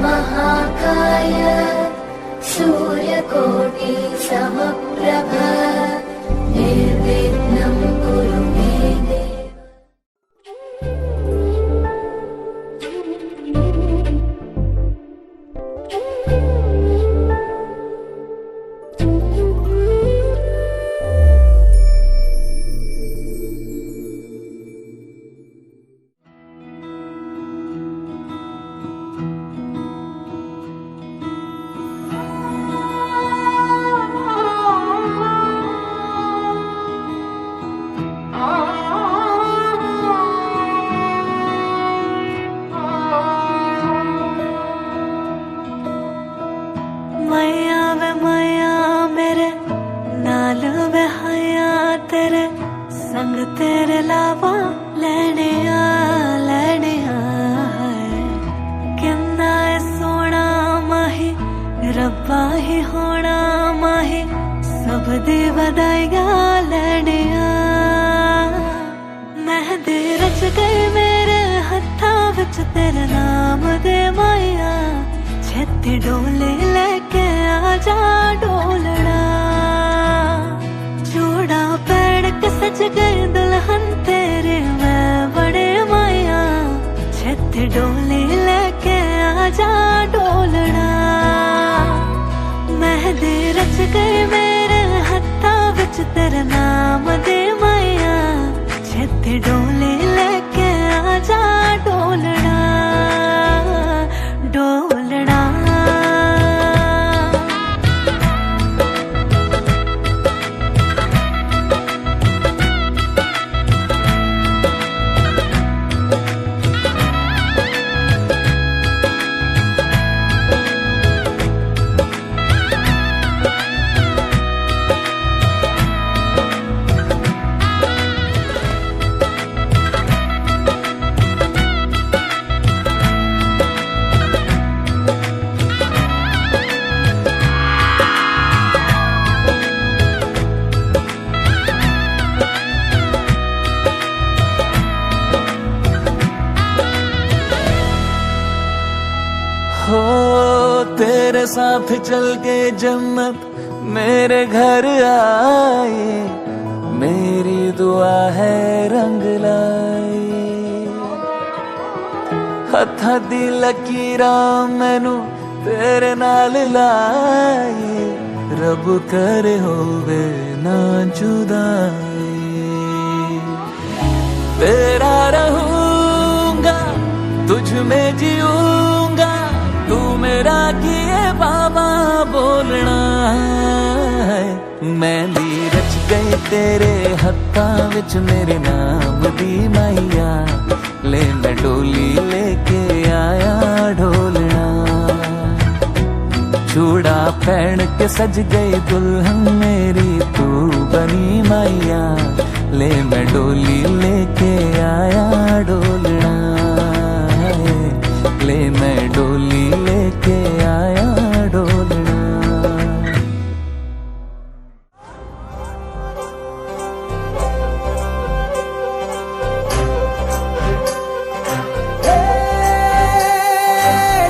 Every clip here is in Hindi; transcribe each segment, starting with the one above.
महाकाय सूर्यकोटि समप्रभ निर्विघ्नं कुरु मे देव। मैया वे मैया मेरे नाल वे हया तेरे संग तेरे लावा लेने आ किन्ना सोना माही रब्बा ही होना माही सब दी बधाइया लेने आ मेहंदी रच गई मेरे हत्था विच तेरे नाम दे माया छेती डोले लेके आजा डोलना चूड़ा पैड़ के सज गए दुल्हन तेरे मैं बड़े माया छेती डोले लेके आजा डोलना मेहंदी रच गई मेरे हत्था विच तेरे नाम दे माया छेती डोले लेके आजा डोलना डोलना। हो तेरे साथ चल के जन्नत मेरे घर आए मेरी दुआ है रंग लाई हथा दी लकीरा मैनू तेरे नाल लाई रब करे होवे ना जुदाई तेरा रहूंगा तुझ में जीऊंगा तू मेरा किए बाबा बोलना है मेहंदी रच गई तेरे हत्था विच मेरे नाम दी मैया ले मैं डोली लेके आया ढोलना चूड़ा पहन के सज गई दुल्हन मेरी तू बनी मैया ले मैं डोली लेके आया डोलना ले मैं डोली लेके आया डोलना।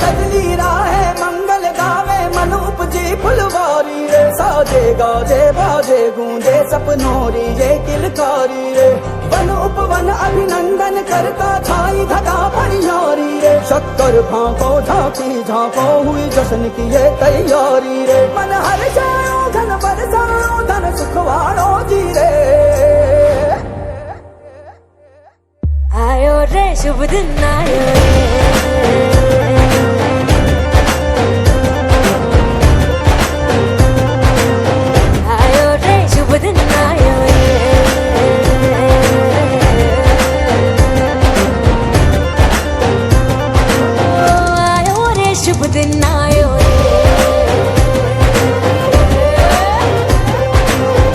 सजली राह मंगल गावे मन उपजी फुलवारी रे साजे गाजे बाजे गूंजे सपनोरी ये किलकारी रे वन उपवन अभिनंदन करता छाई घटा परियारी रे शक्कर भांको झांकी झांको हुई जश्न की ये तैयारी रे मन हर जाओ धन बरसाओ धन सुखवारो जी रे आयो रे शुभ दिन आयो रे आयो रे शुभ दिन आयो शुभ दिन आयो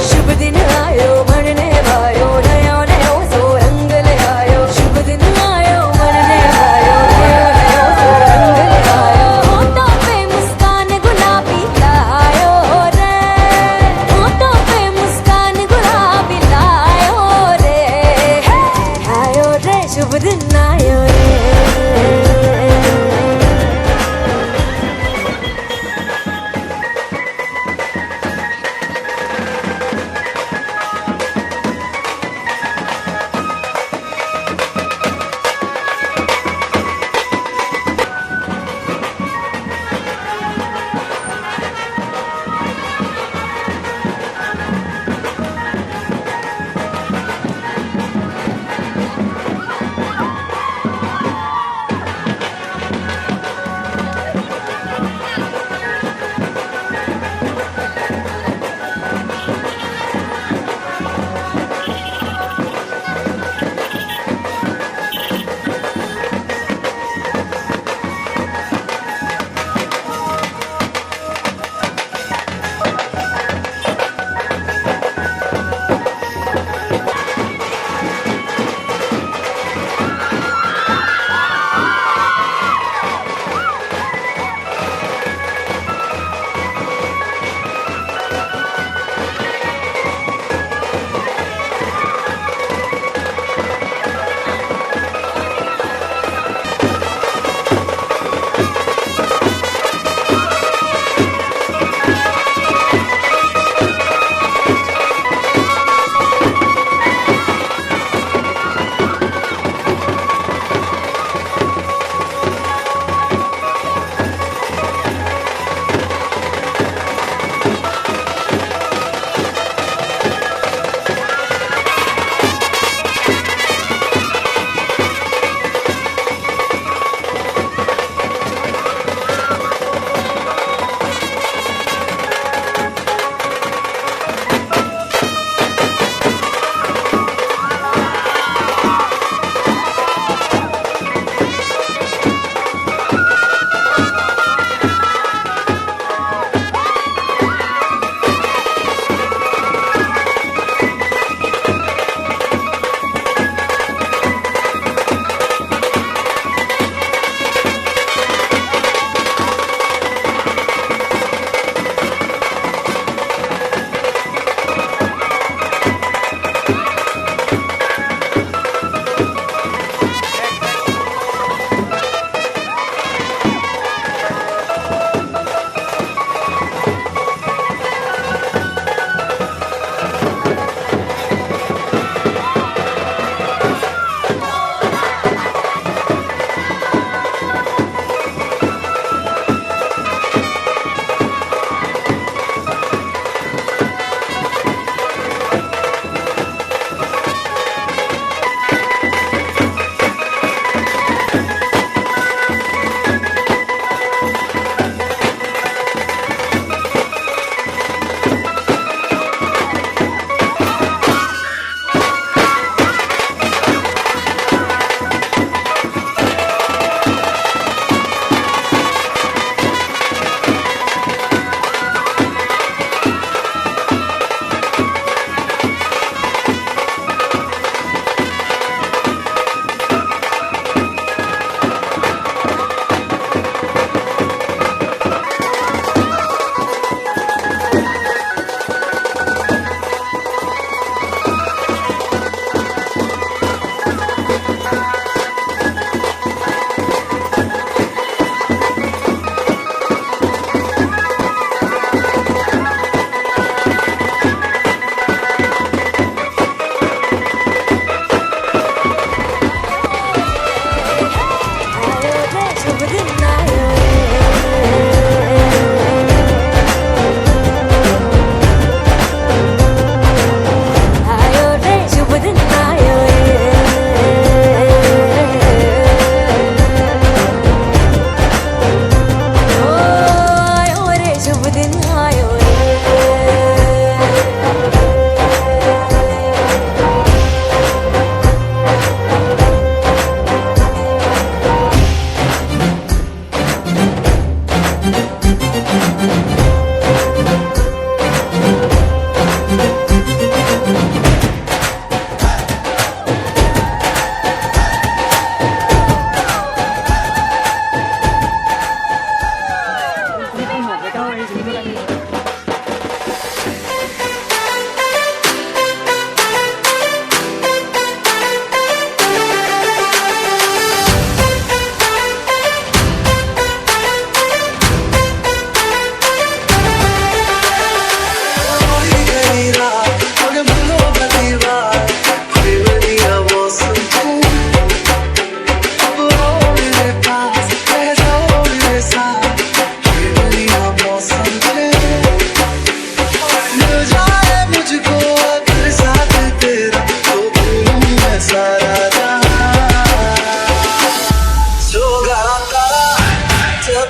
शुभ दिन आयो मनने वायो नया नया सो रंग ले आयो शुभ दिन आयो मनने वायो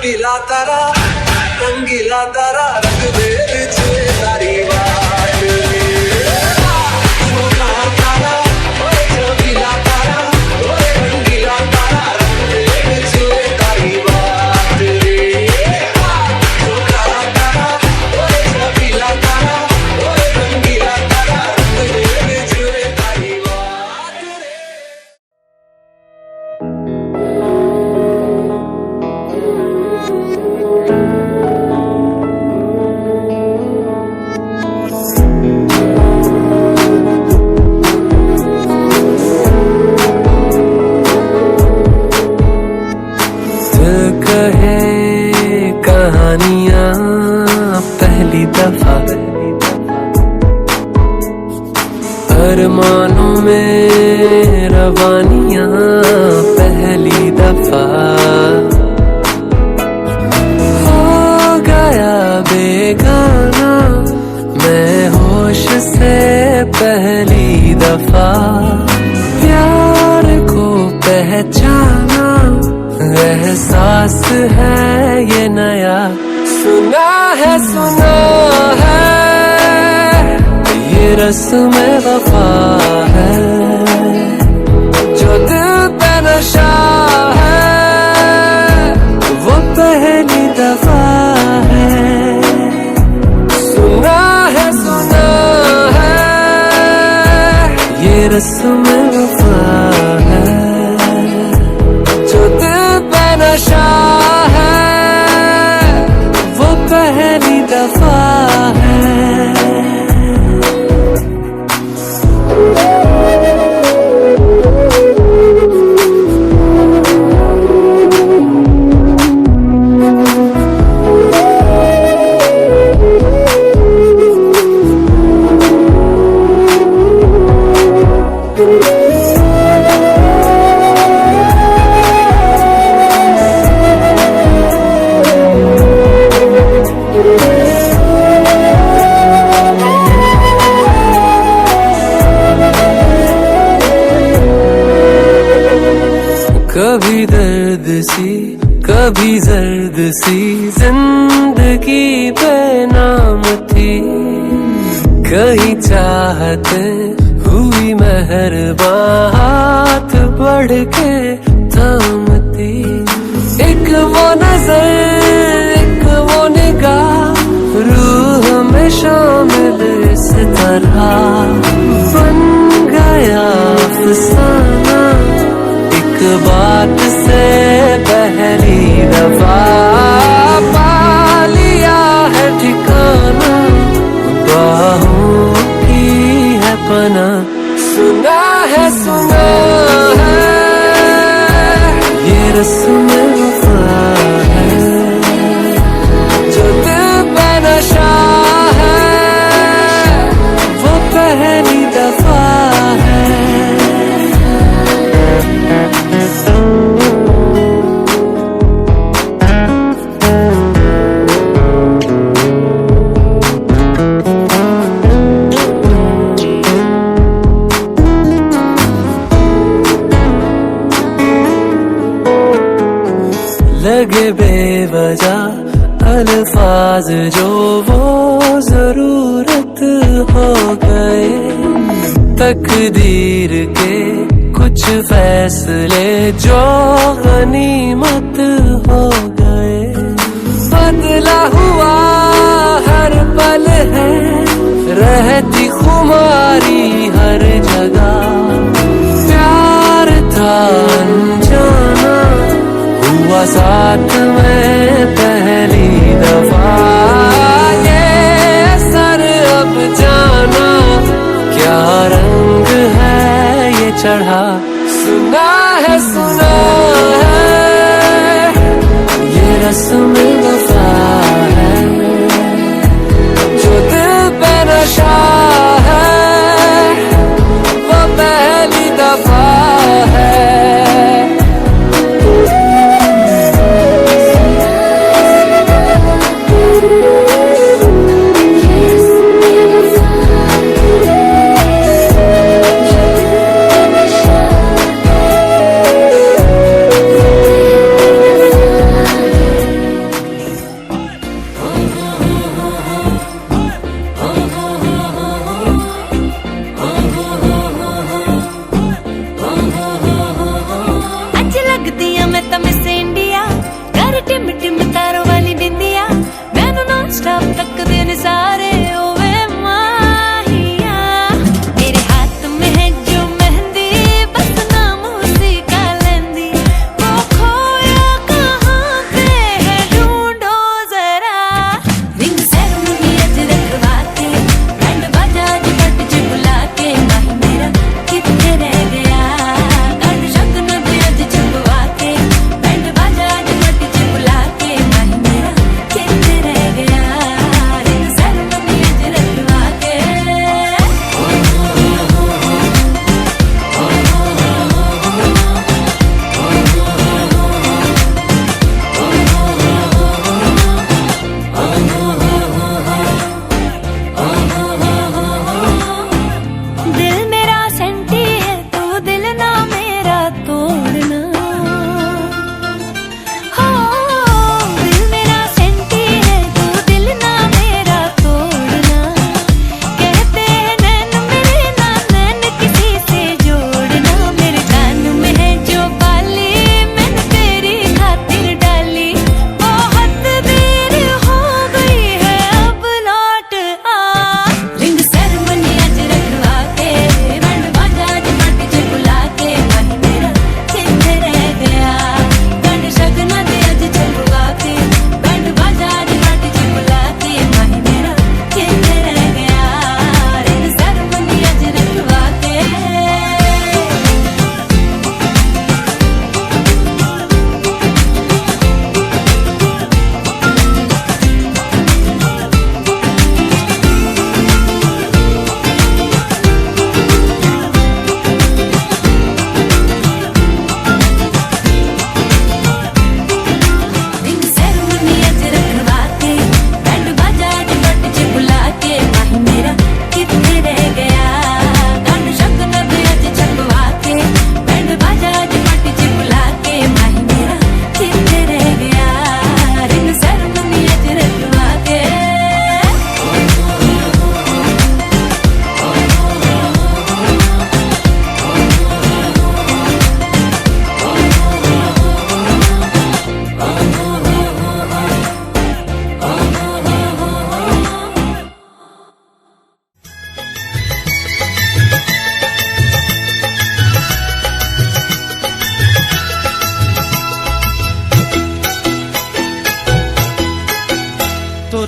रंगीला तारा रंग दे विच तारी बात रे सोना तारा ओए छबीला तारा ओए रंगीला तारा रंग दे विच तारी बात रे सोना तारा ओए छबीला तारा ओए रंगीला तारा रंग दे विच तारी बात रे दिल कहे कहानियां पहली दफा अरमानों में रवानियां पहली दफा हो गया बेगाना मैं होश से पहली दफा प्यार को पहचाना एहसास है ये नया सुना है ये रस्म वफा है जो दिल पे नशा है वो पहली दफा है सुना है ये रस्म वफा है जो दिल पे नशा है वो पहली दफा है कभी दर्द सी कभी जर्द सी जिंदगी बेनाम थी कहीं चाहते हुई मेहरबान हाथ बढ़ के थामती एक वो नजर एक वो निगाह रूह में शामिल इस तरह बन गया अफसाना एक बात से पहली दफा पा लिया है ठिकाना बाहों की है पना सुना है ये रस्म वफा है जो दिल पे नशा है वो पहली दफा है लगे बेवजह अल्फाज जो वो जरूरत हो गए तकदीर के कुछ फैसले जो गनीमत हो गए बदला हुआ हर पल है रहती खुमारी हर जगह प्यार था अनजाना हुआ साथ में पहली दफा ये सर अब जाना क्या रंग है ये चढ़ा सुना है ये रस्म वफा है जो दिल पे नशा है वो पहली दफा है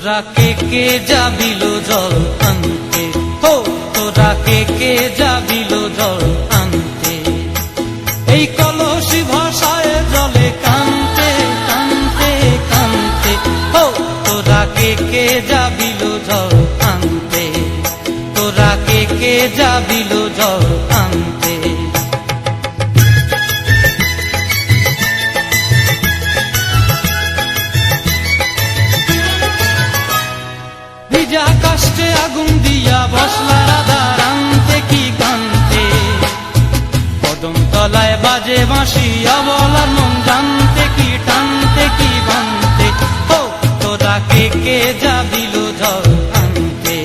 তোরা কে যাবিল জল আনতে, হো তোরা কে যাবিল জল আনতে, এই কলসি ভাষায় জলে কানতে কানতে কানতে, হো তোরা কে যাবিল জল আনতে, তোরা কে যাবিল জল আনতে। ভিজা কাষ্টে আগুন দিয়া বসলা রাধা রানতে কি কানতে, কদম তলায় বাজে বাঁশি অবলার মন জানতে কি টানতে কি বানতে, ও তোরা কে যাবিল জল আনতে,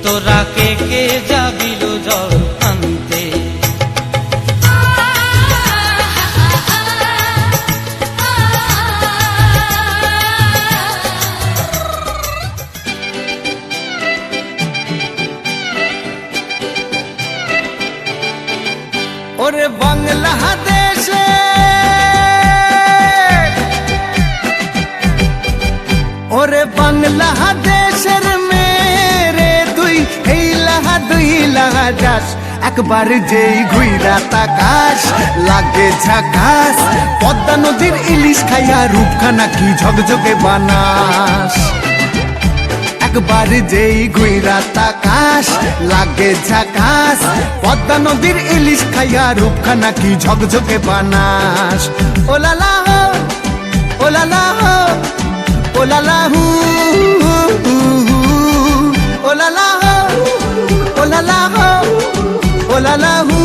তোরা কে যাবিল জল আনতে। ওরে বাংলাদেশে ওরে বাংলাদেশের মেরে তুই এই লাহা দুই লাহা যাস, একবার যেই ঘুইরা তাকাস লাগে ঝাকাস, পদ্মা নদীর ইলিশ খাইয়া রূপখানা কি ঝকঝকে বানাস, একবার যেই ঘুইরা তাকাস লাগে ঝাকাস, পদ্মা নদীর ইলিশ খাইয়া রূপখানা কি ঝকঝকে বানাস। ওলালা হো ওলালা হো ওলালা হু ওলালা হো ওলালা হো ওলালা হু।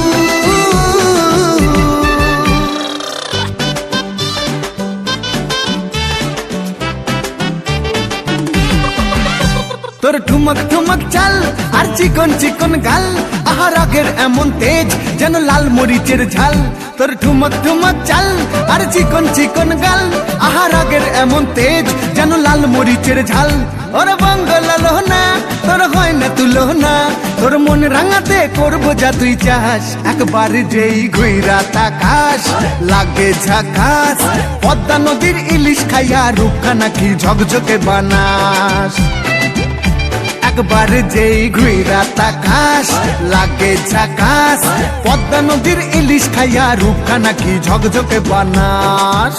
তোর ঠুমক ঠুমক চাল আর চিকন চিকন গাল, আহা রাগের এমন তেজ যেন লাল মরিচের ঝাল, তোর ঠুমক ঠুমক চাল আর চিকন চিকন গাল, আহা রাগের এমন তেজ যেন লাল মরিচের ঝাল। ওর বঙ্গল না তোর হয় না তুলো না, তোর মন রাঙাতে করবো যা তুই চাস, একবার যেই ঘুইরা তাকাস লাগে ঝাকাস, পদ্মা নদীর ইলিশ খাইয়া রূপখানা কি ঝকঝকে বানাস, একবার যেই ঘুইরা তাকাস লাগে ঝাকাস, পদ্মা নদীর ইলিশ খাইয়া রূপখানা কি ঝকঝকে বানাস।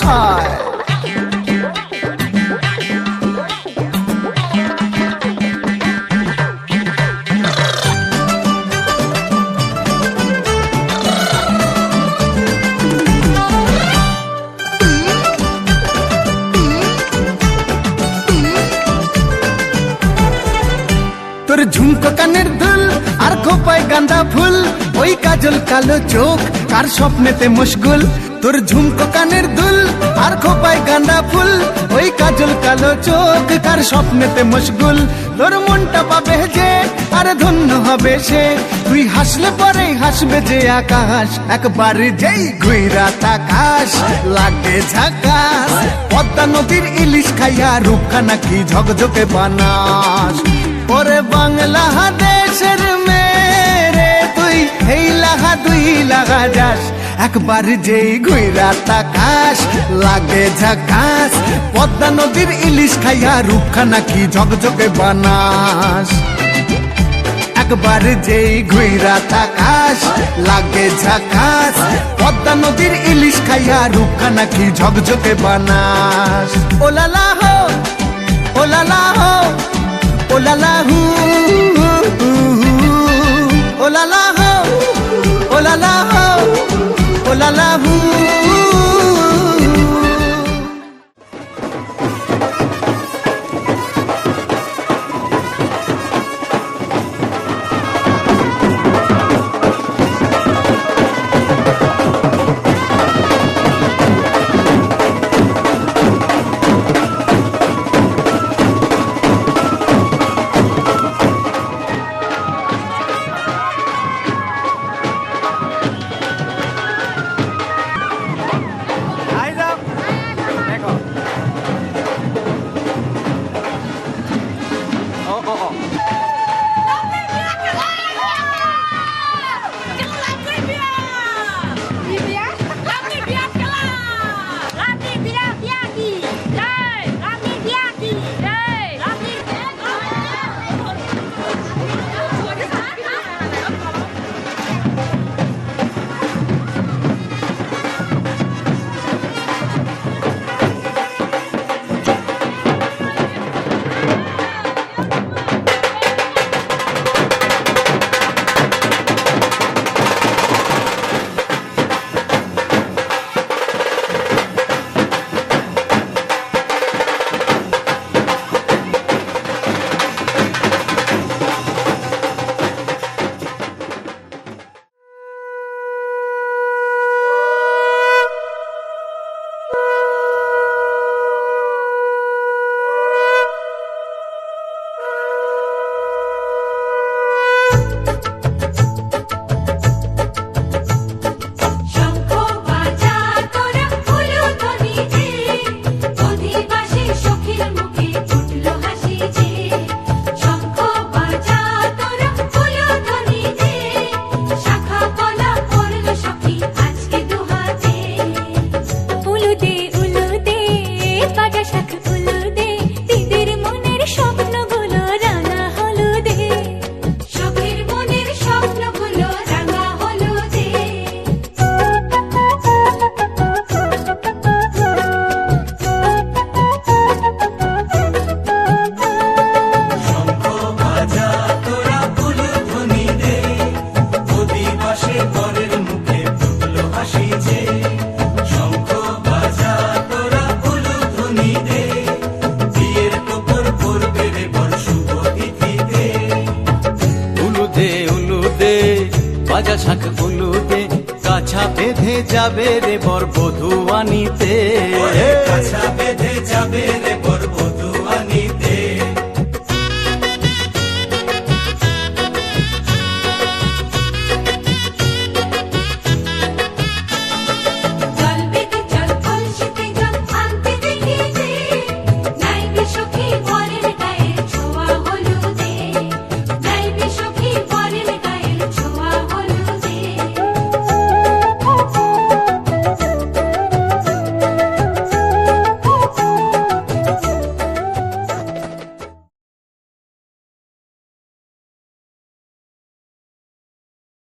তোর ঝুমকো কানের দুল আর খোপায় গাঁদা ফুল, ওই কাজল কালো চোখ কার স্বপ্নেতে মশগুল, তোর ঝুমকো কানের দুল আর খোপায় গাঁদা ফুল, ওই কাজল কালো চোখ কার স্বপ্নেতে মশগুল, তোর মনটা পাবে যে আর ধন্য হবে সে, তুই হাসলে পরে হাসবে যে আকাশ, একবার যেই ঘুইরা তাকাস লাগে ঝাকাস, পদ্মা নদীর ইলিশ খাইয়া রূপখানা কি ঝকঝকে বানাস। ওরে বাংলাদেশের মেরে তুই এই লাহা দুই লাগা যাস, একবার যেই ঘুইরা তাকাস লাগে ঝাকাস, পদ্মা নদীর ইলিশ খাইয়া রূপখানা কি ঝকঝকে বানাস, একবার যেই ঘুইরা তাকাস লাগে ঝাকাস, পদ্মা নদীর ইলিশ খাইয়া রূপখানা কি ঝকঝকে বানাস। ওলালা হো ওলালা হো ওলালা হু ওলালা হো ওলালা হো ওলালা হু। ঝাঁক উলুদে কাছা বেঁধে যাবে রে বর বধূ আনিতে। কাছা